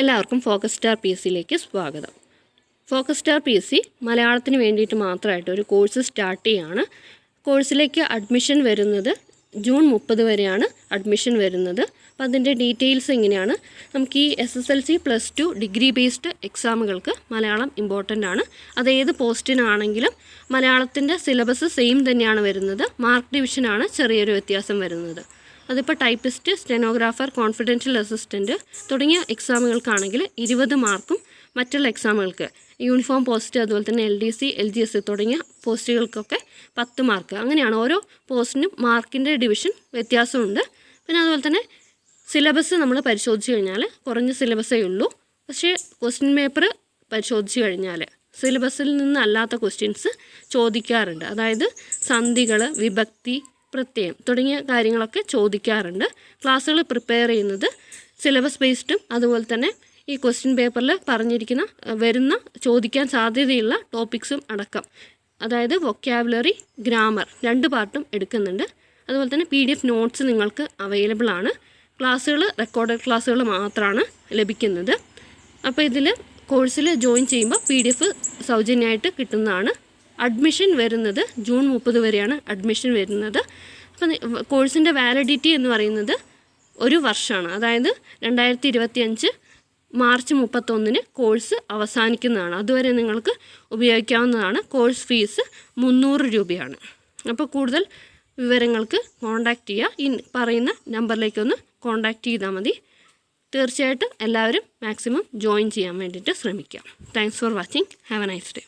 എല്ലാവർക്കും focus star P S സിയിലേക്ക് സ്വാഗതം. Focus star P S C മലയാളത്തിന് വേണ്ടിയിട്ട് മാത്രമായിട്ട് ഒരു കോഴ്സ് സ്റ്റാർട്ട് ചെയ്യുകയാണ്. കോഴ്സിലേക്ക് അഡ്മിഷൻ വരുന്നത് ജൂൺ 30 വരെയാണ് അഡ്മിഷൻ വരുന്നത്. അപ്പോൾ അതിൻ്റെ ഡീറ്റെയിൽസ് ഇങ്ങനെയാണ്. നമുക്ക് ഈ SSLC +2 ഡിഗ്രി ബേസ്ഡ് എക്സാമുകൾക്ക് മലയാളം ഇമ്പോർട്ടൻ്റ് ആണ്. അതേത് പോസ്റ്റിനാണെങ്കിലും മലയാളത്തിൻ്റെ സിലബസ് സെയിം തന്നെയാണ് വരുന്നത്. മാർക്ക് ഡിവിഷനാണ് ചെറിയൊരു വ്യത്യാസം വരുന്നത്. അതിപ്പോൾ ടൈപ്പിസ്റ്റ്, സ്റ്റെനോഗ്രാഫർ, കോൺഫിഡൻഷ്യൽ അസിസ്റ്റൻറ്റ് തുടങ്ങിയ എക്സാമുകൾക്കാണെങ്കിൽ 20 മാർക്കും മറ്റുള്ള എക്സാമുകൾക്ക് യൂണിഫോം പോസ്റ്റ്, അതുപോലെ തന്നെ LDC, LGS തുടങ്ങിയ പോസ്റ്റുകൾക്കൊക്കെ 10 മാർക്ക്. അങ്ങനെയാണ് ഓരോ പോസ്റ്റിനും മാർക്കിൻ്റെ ഡിവിഷൻ വ്യത്യാസമുണ്ട്. പിന്നെ അതുപോലെ തന്നെ സിലബസ് നമ്മൾ പരിശോധിച്ച് കഴിഞ്ഞാൽ കുറഞ്ഞ സിലബസേ ഉള്ളൂ. പക്ഷേ ക്വസ്റ്റ്യൻ പേപ്പർ പരിശോധിച്ച് കഴിഞ്ഞാൽ സിലബസിൽ നിന്നല്ലാത്ത ക്വസ്റ്റ്യൻസ് ചോദിക്കാറുണ്ട്. അതായത് സന്ധികൾ, വിഭക്തി, പ്രത്യയം തുടങ്ങിയ കാര്യങ്ങളൊക്കെ ചോദിക്കാറുണ്ട്. ക്ലാസ്സുകൾ പ്രിപ്പയർ ചെയ്യുന്നത് സിലബസ് ബേസ്ഡും അതുപോലെ തന്നെ ഈ ക്വസ്റ്റ്യൻ പേപ്പറിൽ പറഞ്ഞിരിക്കുന്ന ചോദിക്കാൻ സാധ്യതയുള്ള ടോപ്പിക്സും അടക്കം, അതായത് വൊക്കാബുലറി, ഗ്രാമർ 2 പാർട്ടും എടുക്കുന്നുണ്ട്. അതുപോലെ തന്നെ PDF നോട്ട്സ് നിങ്ങൾക്ക് അവൈലബിൾ ആണ്. ക്ലാസ്സുകൾ റെക്കോർഡഡ് ക്ലാസ്സുകൾ മാത്രമാണ് ലഭിക്കുന്നത്. അപ്പോൾ ഇതിൽ കോഴ്സിൽ ജോയിൻ ചെയ്യുമ്പോൾ PDF സൗജന്യമായിട്ട് കിട്ടുന്നതാണ്. അഡ്മിഷൻ വരുന്നത് ജൂൺ 30 വരെയാണ് അഡ്മിഷൻ വരുന്നത്. അപ്പം കോഴ്സിൻ്റെ വാലിഡിറ്റി എന്ന് പറയുന്നത് 1 വർഷമാണ്. അതായത് 2025 മാർച്ച് 31 കോഴ്സ് അവസാനിക്കുന്നതാണ്. അതുവരെ നിങ്ങൾക്ക് ഉപയോഗിക്കാവുന്നതാണ്. കോഴ്സ് ഫീസ് 300 രൂപയാണ്. അപ്പോൾ കൂടുതൽ വിവരങ്ങൾക്ക് കോൺടാക്റ്റ് ചെയ്യുക. ഈ പറയുന്ന നമ്പറിലേക്കൊന്ന് കോൺടാക്റ്റ് ചെയ്താൽ മതി. തീർച്ചയായിട്ടും എല്ലാവരും മാക്സിമം ജോയിൻ ചെയ്യാൻ വേണ്ടിയിട്ട് ശ്രമിക്കുക. Thanks for watching. Have A nice day.